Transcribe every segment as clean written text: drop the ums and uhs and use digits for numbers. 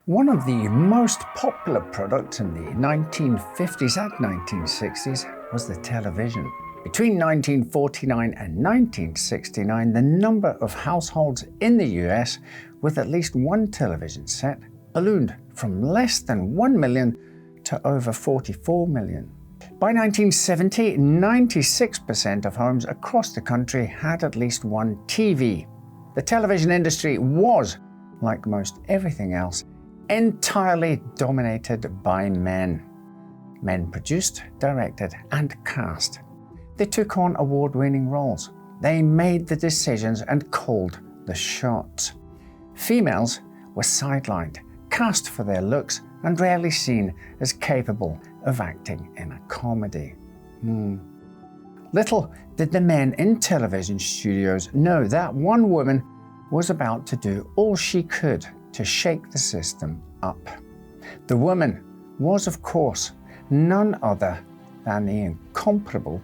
One of the most popular products in the 1950s and 1960s was the television. Between 1949 and 1969, the number of households in the US with at least one television set ballooned from less than 1 million to over 44 million. By 1970, 96% of homes across the country had at least one TV. The television industry was, like most everything else, entirely dominated by men. Men produced, directed, and cast. They took on award-winning roles. They made the decisions and called the shots. Females were sidelined, cast for their looks, and rarely seen as capable of acting in a comedy. Little did the men in television studios know that one woman was about to do all she could to shake the system up. The woman was, of course, none other than the incomparable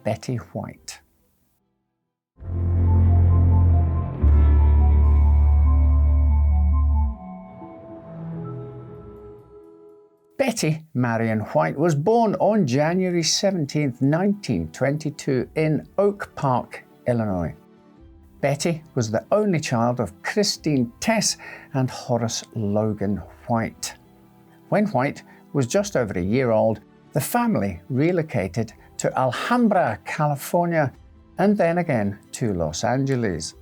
Betty White. Betty Marion White was born on January 17, 1922 in Oak Park, Illinois. Betty was the only child of Christine Tess and Horace Logan White. When White was just over a year old, the family relocated to Alhambra, California, and then again to Los Angeles.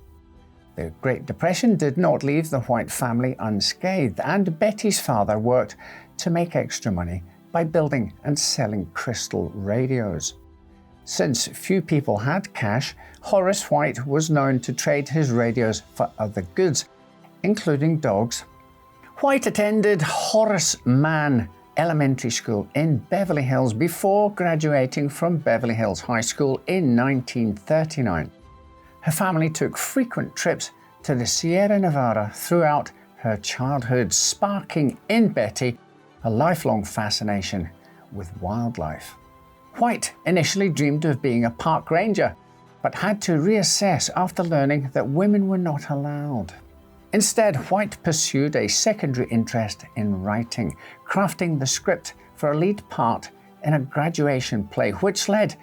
The Great Depression did not leave the White family unscathed, and Betty's father worked to make extra money by building and selling crystal radios. Since few people had cash, Horace White was known to trade his radios for other goods, including dogs. White attended Horace Mann Elementary School in Beverly Hills before graduating from Beverly Hills High School in 1939. Her family took frequent trips to the Sierra Nevada throughout her childhood, sparking in Betty a lifelong fascination with wildlife. White initially dreamed of being a park ranger, but had to reassess after learning that women were not allowed. Instead, White pursued a secondary interest in writing, crafting the script for a lead part in a graduation play, which led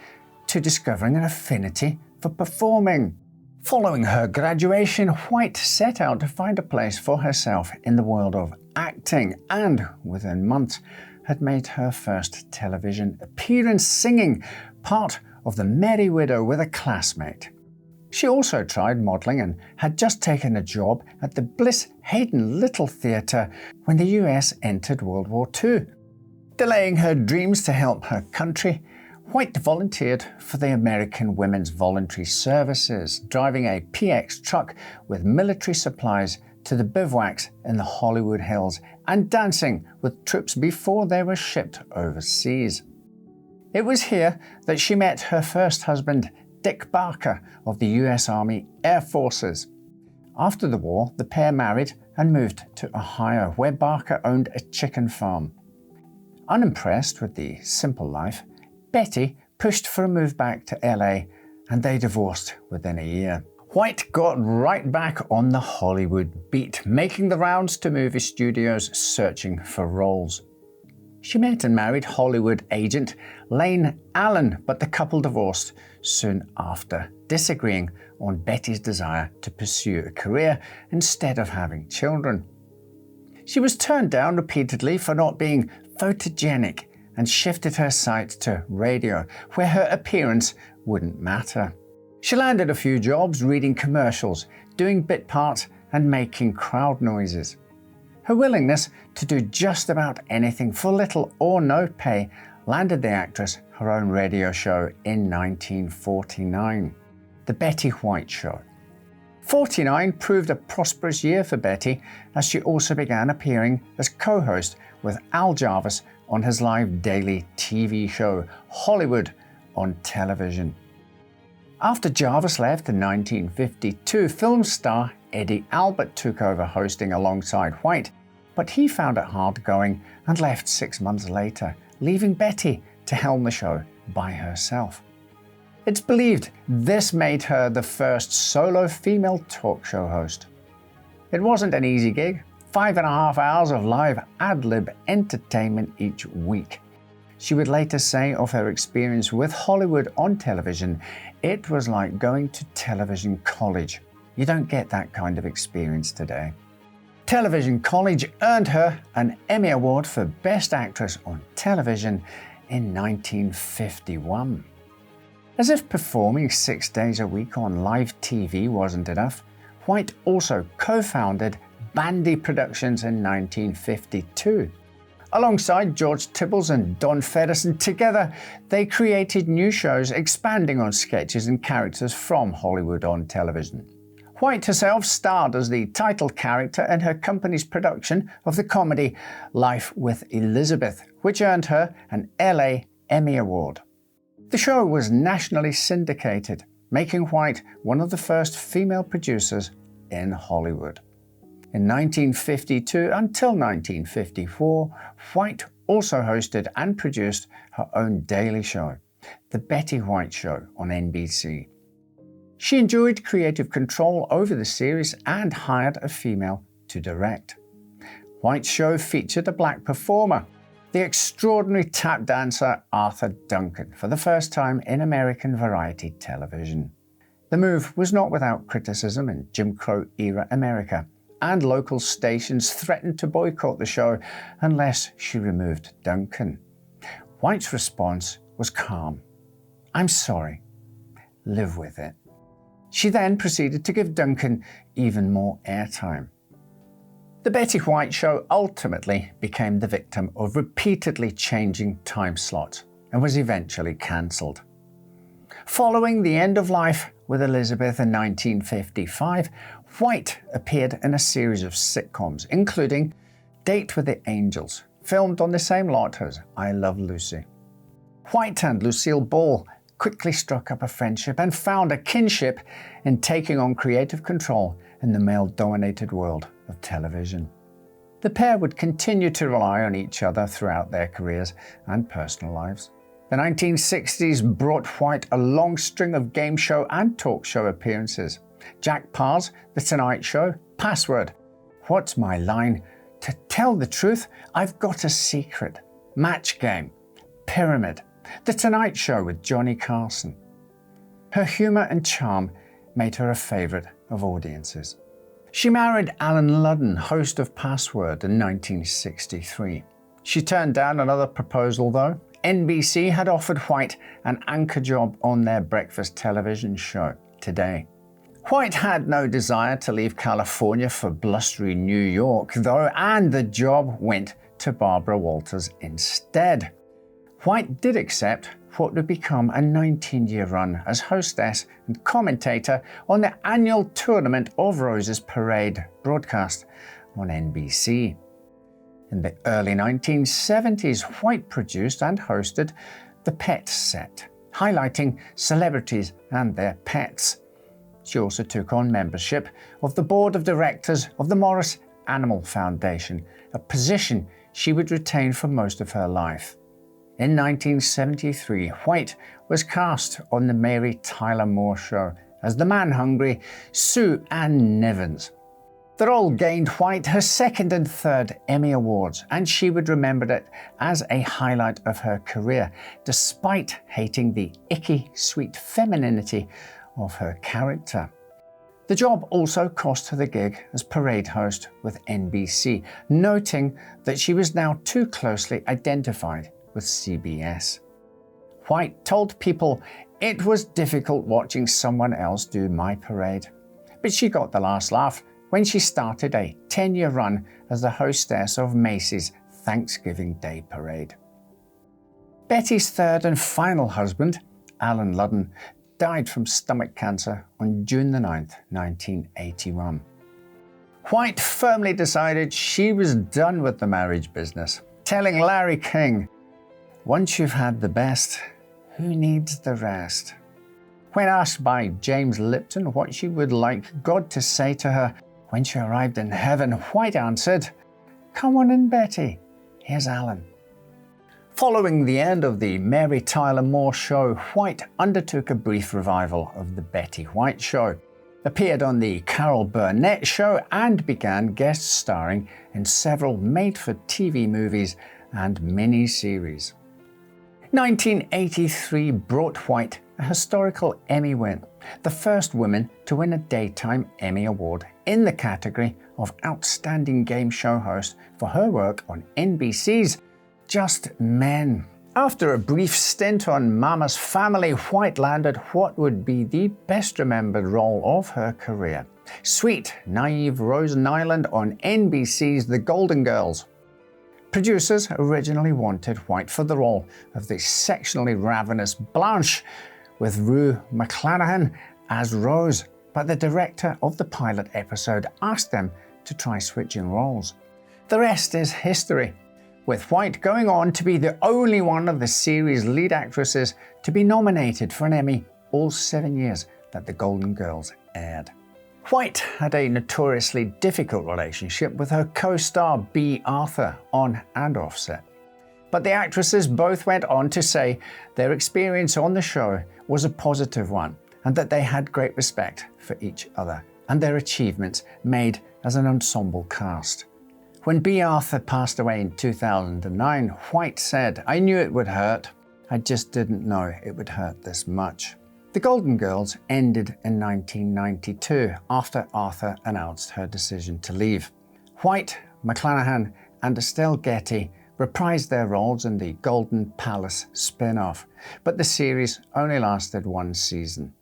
to discovering an affinity for performing. Following her graduation, White set out to find a place for herself in the world of acting, and within months had made her first television appearance singing part of The Merry Widow with a classmate. She also tried modeling and had just taken a job at the Bliss Hayden Little Theatre when the US entered World War II. Delaying her dreams to help her country, White volunteered for the American Women's Voluntary Services, driving a PX truck with military supplies to the bivouacs in the Hollywood Hills and dancing with troops before they were shipped overseas. It was here that she met her first husband, Dick Barker of the US Army Air Forces. After the war, the pair married and moved to Ohio, where Barker owned a chicken farm. Unimpressed with the simple life, Betty pushed for a move back to LA, and they divorced within a year. White got right back on the Hollywood beat, making the rounds to movie studios searching for roles. She met and married Hollywood agent Lane Allen, but the couple divorced soon after, disagreeing on Betty's desire to pursue a career instead of having children. She was turned down repeatedly for not being photogenic and shifted her sights to radio, where her appearance wouldn't matter. She landed a few jobs reading commercials, doing bit parts, and making crowd noises. Her willingness to do just about anything for little or no pay landed the actress her own radio show in 1949, The Betty White Show. 49 proved a prosperous year for Betty, as she also began appearing as co-host with Al Jarvis on his live daily TV show, Hollywood on Television. After Jarvis left in 1952, film star Eddie Albert took over hosting alongside White, but he found it hard going and left 6 months later, leaving Betty to helm the show by herself. It's believed this made her the first solo female talk show host. It wasn't an easy gig. 5.5 hours of live ad-lib entertainment each week. She would later say of her experience with Hollywood on television, "It was like going to television college. You don't get that kind of experience today." Television College earned her an Emmy Award for Best Actress on Television in 1951. As if performing 6 days a week on live TV wasn't enough, White also co-founded Bandy Productions in 1952. Alongside George Tibbles and Don Fedderson, together they created new shows expanding on sketches and characters from Hollywood on television. White herself starred as the title character in her company's production of the comedy Life with Elizabeth, which earned her an LA Emmy Award. The show was nationally syndicated, making White one of the first female producers in Hollywood. In 1952 until 1954, White also hosted and produced her own daily show, The Betty White Show on NBC. She enjoyed creative control over the series and hired a female to direct. White's show featured a black performer, the extraordinary tap dancer Arthur Duncan, for the first time in American variety television. The move was not without criticism in Jim Crow-era America, and local stations threatened to boycott the show unless she removed Duncan. White's response was calm. "I'm sorry. Live with it." She then proceeded to give Duncan even more airtime. The Betty White Show ultimately became the victim of repeatedly changing time slots and was eventually cancelled. Following the end of Life with Elizabeth in 1955, White appeared in a series of sitcoms, including Date with the Angels, filmed on the same lot as I Love Lucy. White and Lucille Ball quickly struck up a friendship and found a kinship in taking on creative control in the male-dominated world of television. The pair would continue to rely on each other throughout their careers and personal lives. The 1960s brought White a long string of game show and talk show appearances. Jack Parr's The Tonight Show, Password, What's My Line, To Tell the Truth, I've Got a Secret, Match Game, Pyramid, The Tonight Show with Johnny Carson. Her humour and charm made her a favourite of audiences. She married Alan Ludden, host of Password, in 1963. She turned down another proposal though. NBC had offered White an anchor job on their breakfast television show, Today. White had no desire to leave California for blustery New York though, and the job went to Barbara Walters instead. White did accept what would become a 19-year run as hostess and commentator on the annual Tournament of Roses parade broadcast on NBC. In the early 1970s, White produced and hosted The Pet Set, highlighting celebrities and their pets. She also took on membership of the board of directors of the Morris Animal Foundation, a position she would retain for most of her life. In 1973, White was cast on The Mary Tyler Moore Show as the man-hungry Sue Ann Nivens. The role gained White her second and third Emmy Awards, and she would remember it as a highlight of her career, despite hating the icky, sweet femininity of her character. The job also cost her the gig as parade host with NBC, noting that she was now too closely identified with CBS. White told People, "It was difficult watching someone else do my parade, but she got the last laugh when she started a 10-year run as the hostess of Macy's Thanksgiving Day Parade." Betty's third and final husband, Alan Ludden, died from stomach cancer on June 9, 1981. White firmly decided she was done with the marriage business, telling Larry King, "Once you've had the best, who needs the rest?" When asked by James Lipton what she would like God to say to her when she arrived in heaven, White answered, "Come on in, Betty. Here's Alan." Following the end of the Mary Tyler Moore Show, White undertook a brief revival of The Betty White Show. appeared on The Carol Burnett Show, and began guest starring in several made-for-TV movies and mini-series. 1983 brought White a historical Emmy win, the first woman to win a Daytime Emmy Award in the category of Outstanding Game Show Host for her work on NBC's Just Men. After a brief stint on Mama's Family, White landed what would be the best remembered role of her career: sweet, naive Rosen Island on NBC's The Golden Girls. Producers originally wanted White for the role of the sexually ravenous Blanche, with Rue McClanahan as Rose, but the director of the pilot episode asked them to try switching roles. The rest is history, with White going on to be the only one of the series' lead actresses to be nominated for an Emmy all 7 years that The Golden Girls aired. White had a notoriously difficult relationship with her co-star Bea Arthur on and off set. But the actresses both went on to say their experience on the show was a positive one, and that they had great respect for each other and their achievements made as an ensemble cast. When Bea Arthur passed away in 2009, White said, "I knew it would hurt. I just didn't know it would hurt this much." The Golden Girls ended in 1992 after Arthur announced her decision to leave. White, McClanahan, and Estelle Getty reprised their roles in the Golden Palace spin-off, but the series only lasted one season.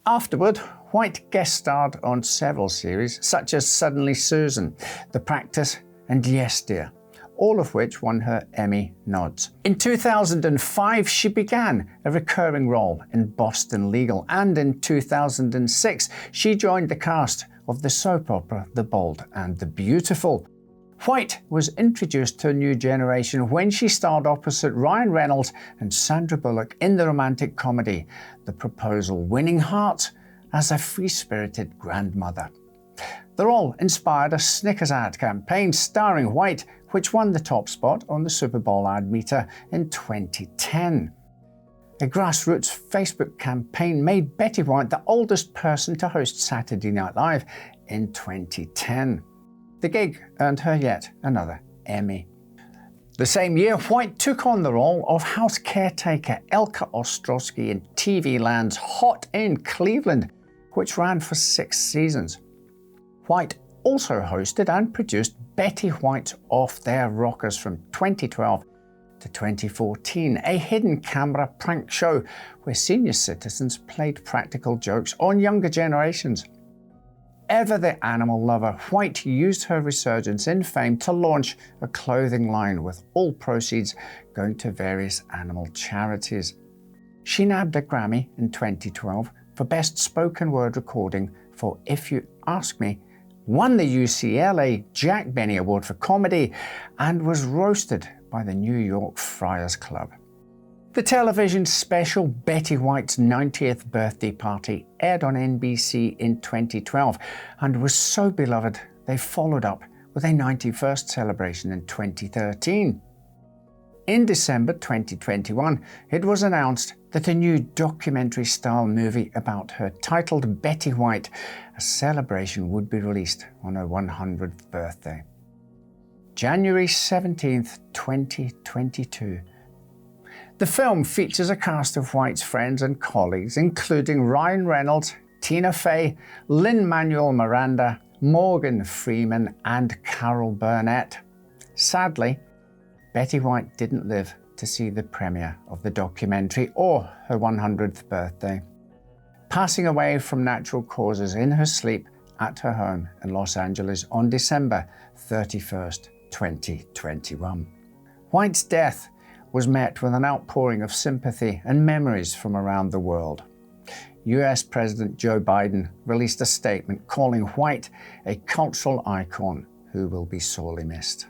Afterward, White guest starred on several series such as Suddenly Susan, The Practice, and Yes Dear, all of which won her Emmy nods. In 2005, she began a recurring role in Boston Legal, and in 2006, she joined the cast of the soap opera The Bold and the Beautiful. White was introduced to a new generation when she starred opposite Ryan Reynolds and Sandra Bullock in the romantic comedy The Proposal, winning hearts as a free-spirited grandmother. The role inspired a Snickers ad campaign starring White, which won the top spot on the Super Bowl ad meter in 2010. A grassroots Facebook campaign made Betty White the oldest person to host Saturday Night Live in 2010. The gig earned her yet another Emmy. The same year, White took on the role of house caretaker Elka Ostrowski in TV Land's Hot in Cleveland, which ran for 6 seasons. White also hosted and produced Betty White's Off Their Rockers from 2012 to 2014, a hidden camera prank show where senior citizens played practical jokes on younger generations. Ever the animal lover, White used her resurgence in fame to launch a clothing line, with all proceeds going to various animal charities. She nabbed a Grammy in 2012 for Best Spoken Word Recording for If You Ask Me, won the UCLA Jack Benny Award for Comedy, and was roasted by the New York Friars Club. The television special Betty White's 90th birthday party aired on NBC in 2012 and was so beloved they followed up with a 91st celebration in 2013. In December 2021, it was announced that a new documentary-style movie about her, titled Betty White, a celebration, would be released on her 100th birthday. January 17th, 2022. The film features a cast of White's friends and colleagues, including Ryan Reynolds, Tina Fey, Lin-Manuel Miranda, Morgan Freeman, and Carol Burnett. Sadly, Betty White didn't live to see the premiere of the documentary or her 100th birthday, passing away from natural causes in her sleep at her home in Los Angeles on December 31st, 2021. White's death was met with an outpouring of sympathy and memories from around the world. US President Joe Biden released a statement calling White a cultural icon who will be sorely missed.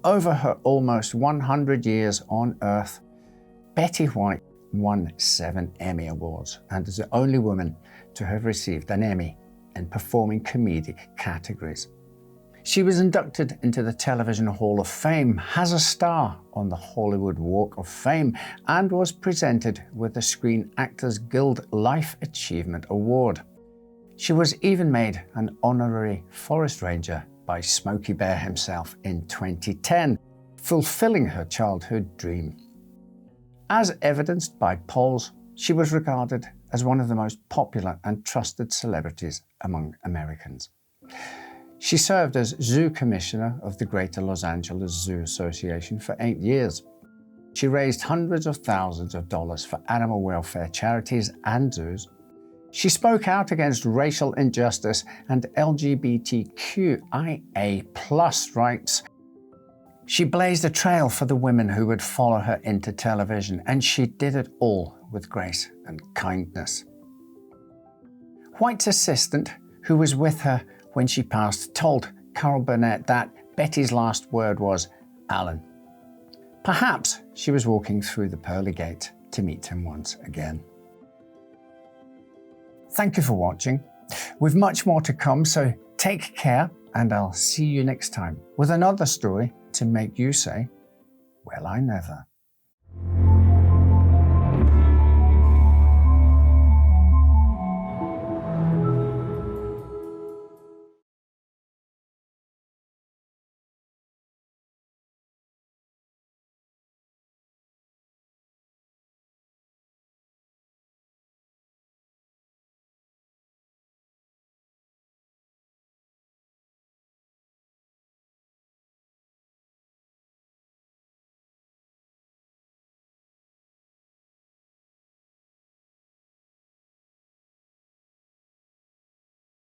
Over her almost 100 years on Earth, Betty White won 7 Emmy Awards and is the only woman to have received an Emmy in performing comedic categories. She was inducted into the Television Hall of Fame, has a star on the Hollywood Walk of Fame, and was presented with the Screen Actors Guild Life Achievement Award. She was even made an honorary forest ranger by Smokey Bear himself in 2010, fulfilling her childhood dream. As evidenced by polls, she was regarded as one of the most popular and trusted celebrities among Americans. She served as Zoo Commissioner of the Greater Los Angeles Zoo Association for 8 years. She raised hundreds of thousands of dollars for animal welfare charities and zoos. She spoke out against racial injustice and LGBTQIA+ rights. She blazed a trail for the women who would follow her into television, and she did it all with grace and kindness. White's assistant, who was with her when she passed, told Carol Burnett that Betty's last word was Alan. Perhaps she was walking through the pearly gate to meet him once again. Thank you for watching. We've much more to come, so take care, and I'll see you next time with another story to make you say, well, I never.